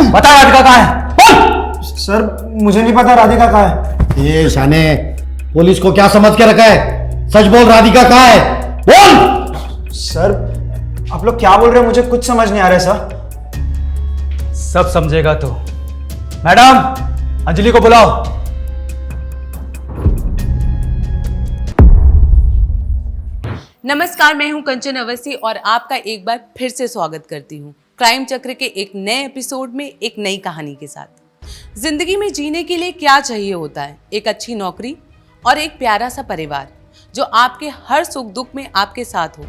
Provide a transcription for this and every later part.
बता राधिका कहाँ है, बोल। सर मुझे नहीं पता राधिका कहाँ है। ये शाने, पुलिस को क्या समझ के रखा है? सच बोल, राधिका कहाँ है? बोल। सर आप लोग क्या बोल रहे हैं, मुझे कुछ समझ नहीं आ रहा है सर। सब समझेगा तो। मैडम अंजलि को बुलाओ। नमस्कार, मैं हूं कंचन अवस्थी और आपका एक बार फिर से स्वागत करती हूं क्राइम चक्र के एक नए एपिसोड में एक नई कहानी के साथ। जिंदगी में जीने के लिए क्या चाहिए होता है? एक अच्छी नौकरी और एक प्यारा सा परिवार जो आपके हर सुख दुख में आपके साथ हो।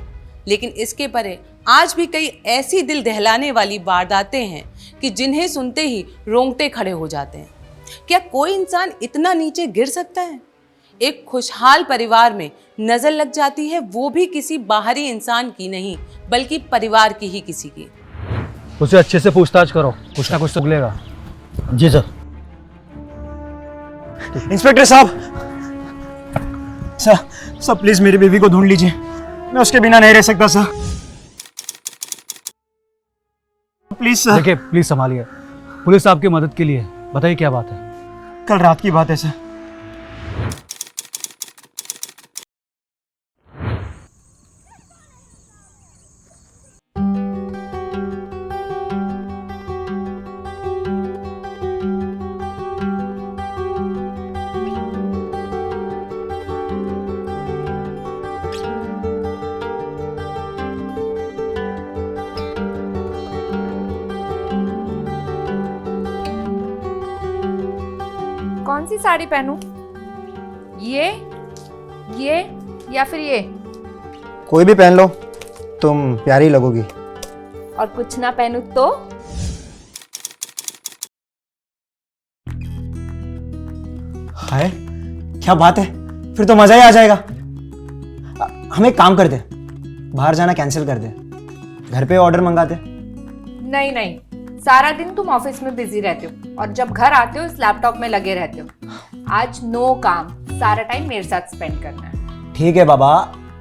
लेकिन इसके परे आज भी कई ऐसी दिल दहलाने वाली वारदातें हैं कि जिन्हें सुनते ही रोंगटे खड़े हो जाते हैं। क्या कोई इंसान इतना नीचे गिर सकता है? एक खुशहाल परिवार में नजर लग जाती है, वो भी किसी बाहरी इंसान की नहीं बल्कि परिवार की ही किसी की। उसे अच्छे से पूछताछ करो, कुछ ना कुछ तो मिलेगा। जी सर। इंस्पेक्टर साहब, सर प्लीज मेरी बीवी को ढूंढ लीजिए, मैं उसके बिना नहीं रह सकता सर, प्लीज सर। देखिए प्लीज संभालिए, पुलिस आपकी मदद के लिए। बताइए क्या बात है? कल रात की बात है सर। कौन सी साड़ी पहनूं? ये या फिर ये? कोई भी पहन लो, तुम प्यारी लगोगी। और कुछ ना पहनूं तो? हाय क्या बात है, फिर तो मजा ही आ जाएगा। हम एक काम करते, बाहर जाना कैंसिल कर दे, घर पे ऑर्डर मंगाते। नहीं नहीं, सारा दिन तुम ऑफिस में बिजी रहते हो और जब घर आते हो इस लैपटॉप में लगे रहते हो। आज नो काम, सारा टाइम मेरे साथ स्पेंड करना है। ठीक है बाबा,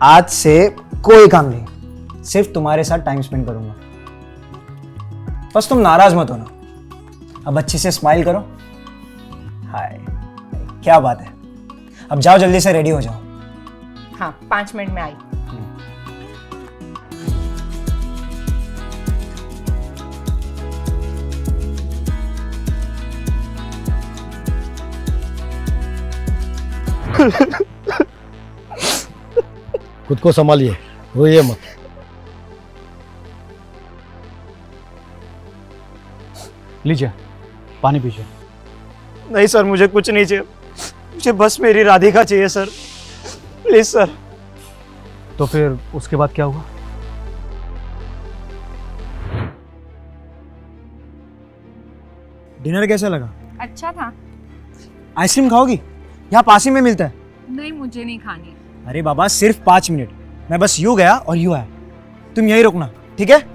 आज से कोई काम नहीं, सिर्फ तुम्हारे साथ टाइम स्पेंड करूंगा। बस तुम नाराज मत होना। अब अच्छे से स्माइल करो। हाय क्या बात है। अब जाओ जल्दी से रेडी हो जाओ। हाँ 5 मिनट में आई। खुद को संभालिए, रोइए मत। लीजिए पानी पीजिए। नहीं सर मुझे कुछ नहीं चाहिए, मुझे बस मेरी राधिका चाहिए सर, प्लीज सर। तो फिर उसके बाद क्या हुआ? डिनर कैसा लगा? अच्छा था। आइसक्रीम खाओगी? यहाँ पास ही में मिलता है। नहीं मुझे नहीं खानी। अरे बाबा सिर्फ 5 मिनट, मैं बस यूं गया और यूं आया, तुम यहीं रुकना ठीक है?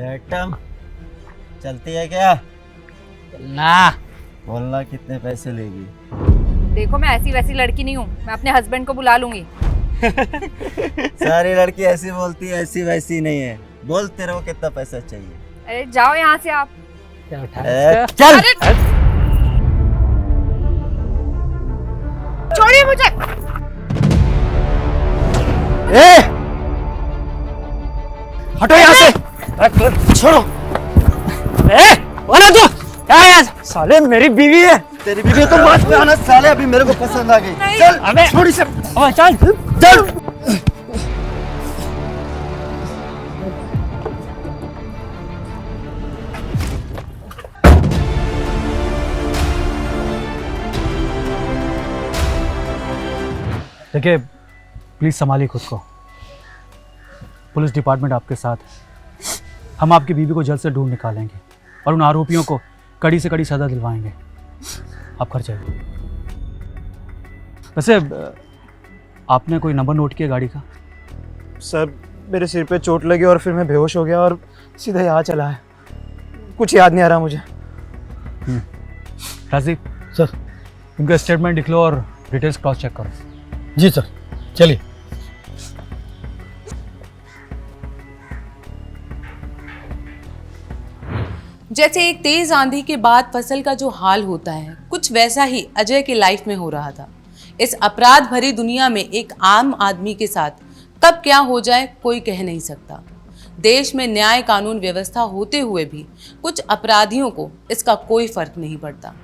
एकदम चलती है क्या? ना बोलना कितने पैसे लेगी? देखो मैं ऐसी वैसी लड़की नहीं हूँ, मैं अपने हस्बैंड को बुला लूंगी। सारी लड़की ऐसी बोलती है, ऐसी वैसी नहीं है। बोल तेरे को कितना पैसा चाहिए? अरे जाओ यहाँ से आप। चल। छोड़िए मुझे। ए हटो यहाँ से, छोड़ो। बोला तू क्या है? साले मेरी बीवी है। तेरी बीवी तो बात पे आना साले, अभी मेरे को पसंद आ गई। चल अबे छोड़ इसे, चल चल। देखिए प्लीज संभालिए खुद को। पुलिस डिपार्टमेंट आपके साथ है। हम आपकी बीवी को जल्द से ढूंढ निकालेंगे और उन आरोपियों को कड़ी से कड़ी सज़ा दिलवाएंगे। आप घर जाइए। वैसे आपने कोई नंबर नोट किया गाड़ी का? सर मेरे सिर पे चोट लगी और फिर मैं बेहोश हो गया और सीधा यहाँ चला है, कुछ याद नहीं आ रहा मुझे। राजीव सर। उनका स्टेटमेंट लिख लो और डिटेल्स क्रॉस चेक करो। जी सर, चलिए। जैसे एक तेज आंधी के बाद फसल का जो हाल होता है, कुछ वैसा ही अजय की लाइफ में हो रहा था। इस अपराध भरी दुनिया में एक आम आदमी के साथ कब क्या हो जाए कोई कह नहीं सकता। देश में न्याय कानून व्यवस्था होते हुए भी कुछ अपराधियों को इसका कोई फर्क नहीं पड़ता।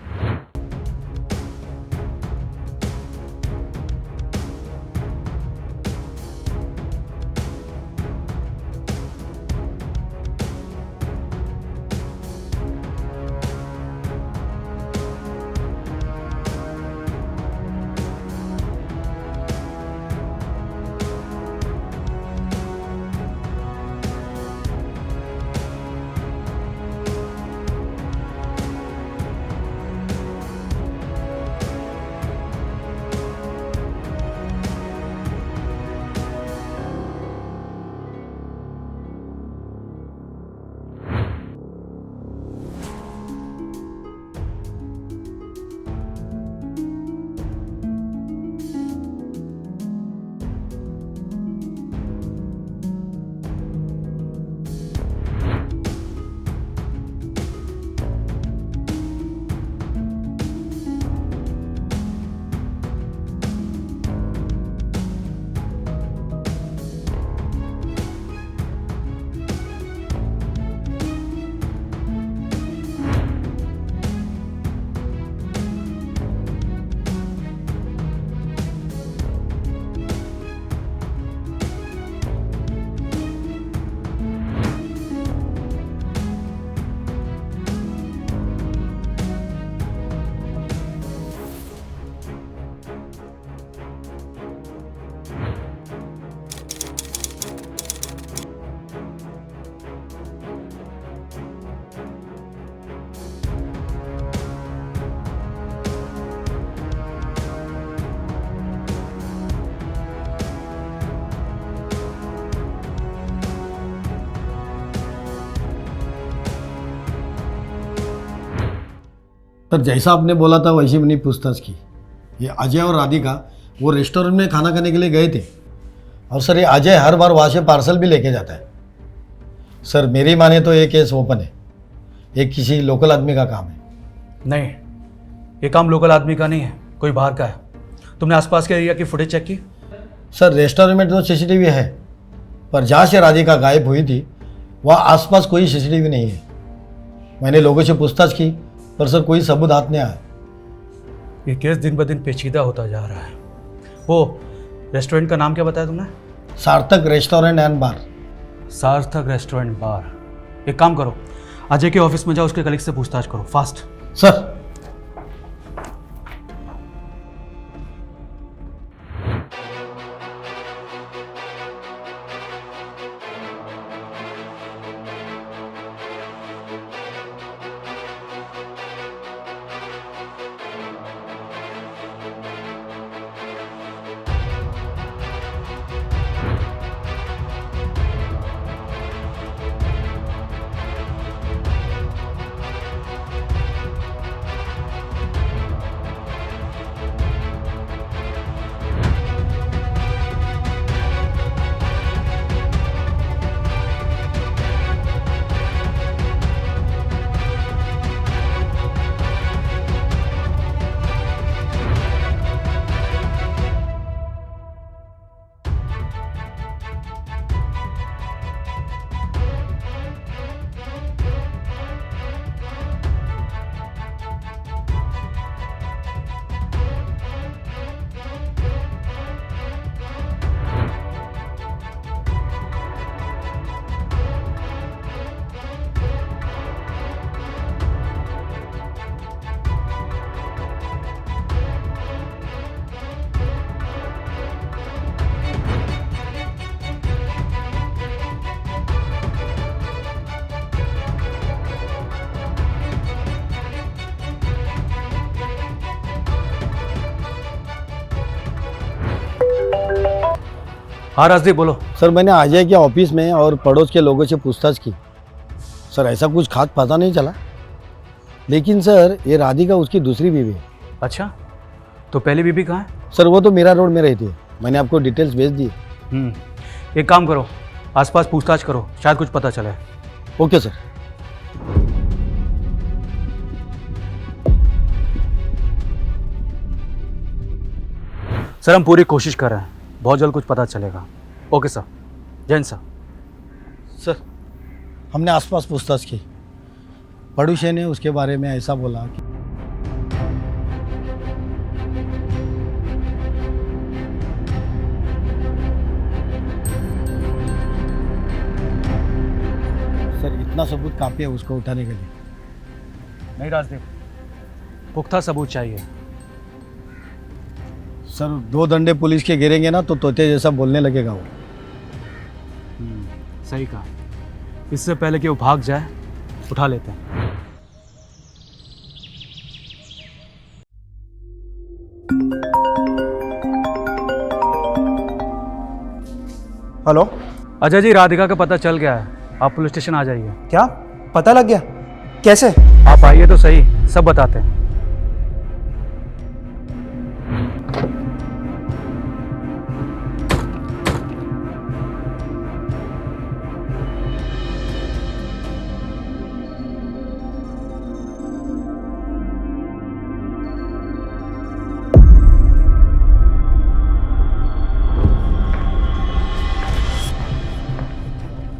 सर जैसा आपने बोला था वैसे मैंने पूछताछ की। ये अजय और राधिका वो रेस्टोरेंट में खाना खाने के लिए गए थे और सर ये अजय हर बार वहाँ से पार्सल भी लेके जाता है। सर मेरी माने तो ये केस ओपन है, ये किसी लोकल आदमी का काम है। नहीं, ये काम लोकल आदमी का नहीं है, कोई बाहर का है। तुमने आसपास के एरिया की फुटेज चेक की? सर रेस्टोरेंट में तो सीसीटीवी है, पर जहाँ से राधिका गायब हुई थी वहाँ आसपास कोई सीसीटीवी नहीं है। मैंने लोगों से पूछताछ की पर सर कोई सबूत हाथ नहीं आया। ये केस दिन ब दिन पेचीदा होता जा रहा है। वो रेस्टोरेंट का नाम क्या बताया तुमने? सार्थक रेस्टोरेंट एंड बार। सार्थक रेस्टोरेंट बार। एक काम करो, अजय के ऑफिस में जाओ, उसके कलीग से पूछताछ करो, फास्ट। सर हाँ राजदीप बोलो। सर मैंने अजय के ऑफिस में और पड़ोस के लोगों से पूछताछ की। सर ऐसा कुछ खास पता नहीं चला, लेकिन सर ये राधिका उसकी दूसरी बीवी है। अच्छा, तो पहली बीबी कहाँ है? सर वो तो मीरा रोड में रहती है, मैंने आपको डिटेल्स भेज दी। एक काम करो, आसपास पूछताछ करो, शायद कुछ पता चले। Okay sir. सर हम पूरी कोशिश कर रहे हैं, बहुत जल्द कुछ पता चलेगा। Okay sir, Jain sir. Sir हमने आसपास पूछताछ की, पड़ोसी ने उसके बारे में ऐसा बोला कि सर इतना सबूत काफ़ी है उसको उठाने के लिए। नहीं राजदीप, पुख्ता सबूत चाहिए। सर 2 डंडे पुलिस के गिरेंगे ना तो तोते जैसा बोलने लगेगा वो। सही कहा, इससे पहले कि वो भाग जाए उठा लेते हैं। हेलो। अजय जी, राधिका का पता चल गया है, आप पुलिस स्टेशन आ जाइए। क्या पता लग गया? कैसे? आप आइए तो सही, सब बताते हैं।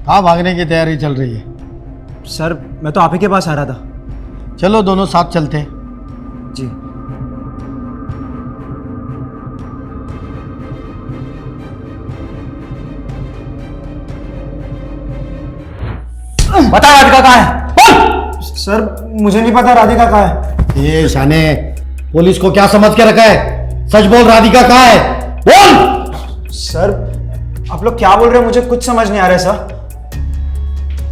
कहाँ भागने की तैयारी चल रही है? सर मैं तो आप ही के पास आ रहा था। चलो दोनों साथ चलते हैं। जी। बता राधिका कहाँ है? सर मुझे नहीं पता राधिका कहाँ है। ये शाने, पुलिस को क्या समझ के रखा है? सच बोल, राधिका कहाँ है? बोल। सर आप लोग क्या बोल रहे हैं, मुझे कुछ समझ नहीं आ रहा है सर।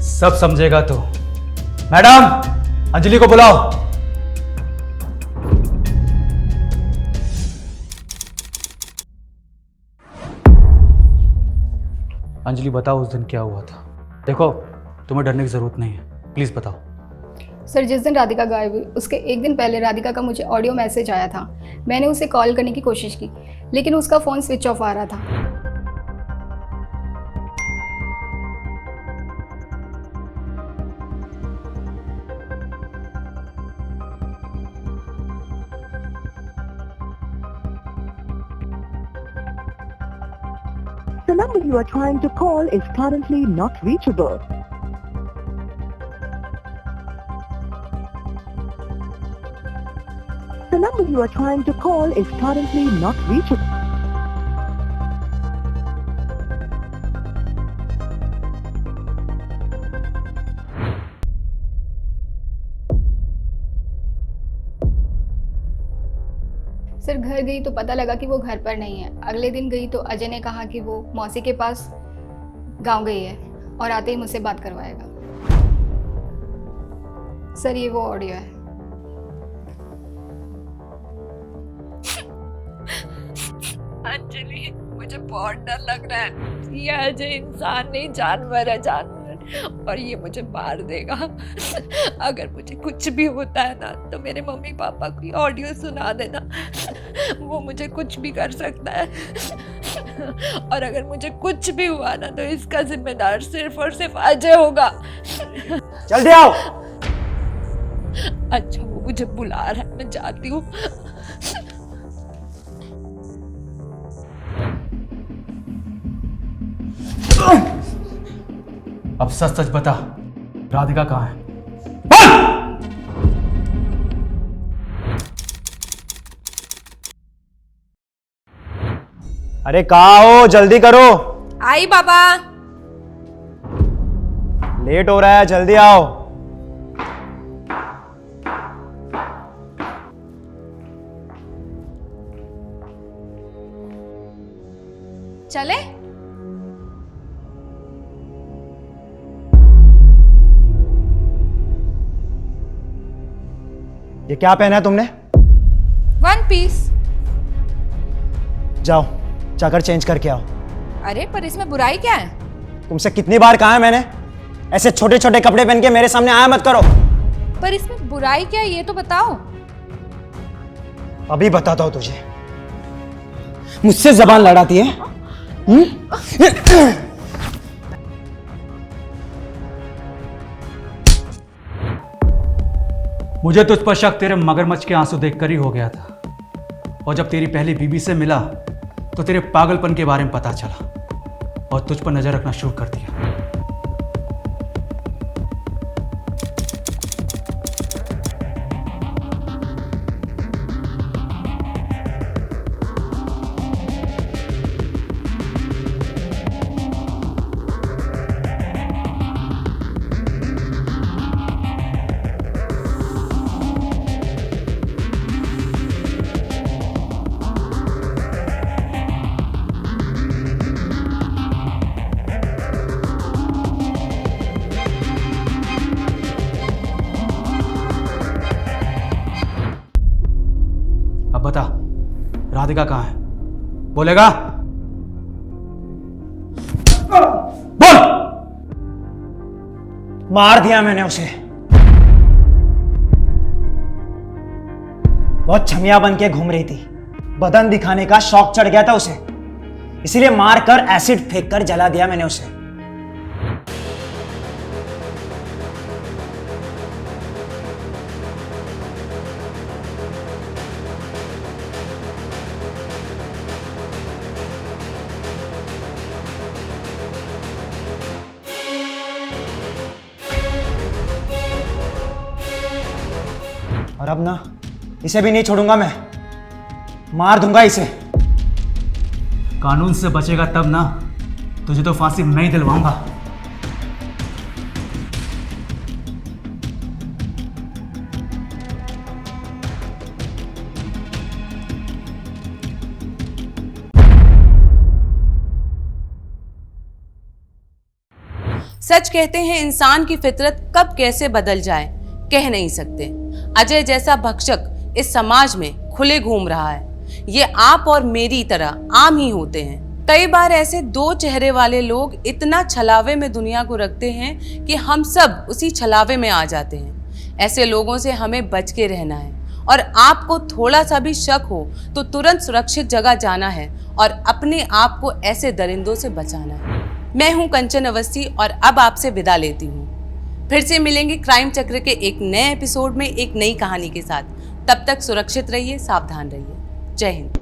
सब समझेगा तो। मैडम, अंजलि को बुलाओ। अंजलि बताओ उस दिन क्या हुआ था। देखो तुम्हें डरने की जरूरत नहीं है, प्लीज बताओ। सर जिस दिन राधिका गायब हुई उसके एक दिन पहले राधिका का मुझे ऑडियो मैसेज आया था। मैंने उसे कॉल करने की कोशिश की लेकिन उसका फ़ोन स्विच ऑफ आ रहा था। The number you are trying to call is currently not reachable. The number you are trying to call is currently not reachable. Sir घर गई तो पता लगा कि वो घर पर नहीं है। अगले दिन गई तो अजय ने कहा कि वो मौसी के पास गांव गई है और आते ही मुझसे बात करवाएगा। सर ये वो ऑडियो है। अंजलि मुझे बहुत डर लग रहा है। ये अजय इंसान नहीं जानवर है, जानवर, और ये मुझे मार देगा। अगर मुझे कुछ भी होता है ना तो मेरे मम्मी पापा की ऑडियो सुना देना, वो मुझे कुछ भी कर सकता है। और अगर मुझे कुछ भी हुआ ना तो इसका जिम्मेदार सिर्फ और सिर्फ अजय होगा। जल्दी आओ। अच्छा वो मुझे बुला रहा है, मैं जाती हूँ। अब सच सच बता, राधिका कहाँ है? अरे कहाँ हो, जल्दी करो। आई बाबा। लेट हो रहा है, जल्दी आओ। चले? ये क्या पहना है तुमने? 1 पीस। जाओ जाकर चेंज करके आओ। अरे पर इसमें बुराई क्या है? तुमसे कितनी बार कहा है मैंने, ऐसे छोटे छोटे कपड़े पहन के मेरे सामने आया मत करो। पर इसमें बुराई क्या है ये तो बताओ। अभी बताता हूं तुझे। मुझसे जबान लड़ाती है? मुझे तुझ पर शक तेरे मगरमच्छ के आंसू देखकर ही हो गया था, और जब तेरी पहली बीबी से मिला तो तेरे पागलपन के बारे में पता चला और तुझ पर नजर रखना शुरू कर दिया। अब बता, राधिका कहाँ है? बोलेगा? बोल! मार दिया मैंने उसे। बहुत छमिया बन के घूम रही थी, बदन दिखाने का शौक चढ़ गया था उसे, इसीलिए मार कर एसिड फेंक कर जला दिया मैंने उसे। और अब ना इसे भी नहीं छोड़ूंगा मैं, मार दूंगा इसे। कानून से बचेगा तब ना, तुझे तो फांसी मैं ही दिलवाऊंगा। सच कहते हैं इंसान की फितरत कब कैसे बदल जाए कह नहीं सकते। अजय जैसा भक्षक इस समाज में खुले घूम रहा है। ये आप और मेरी तरह आम ही होते हैं। कई बार ऐसे दो चेहरे वाले लोग इतना छलावे में दुनिया को रखते हैं कि हम सब उसी छलावे में आ जाते हैं। ऐसे लोगों से हमें बच के रहना है, और आपको थोड़ा सा भी शक हो तो तुरंत सुरक्षित जगह जाना है और अपने आप को ऐसे दरिंदों से बचाना है। मैं हूं कंचन अवस्थी और अब आपसे विदा लेती हूं। फिर से मिलेंगे क्राइम चक्र के एक नए एपिसोड में एक नई कहानी के साथ। तब तक सुरक्षित रहिए, सावधान रहिए। जय हिंद।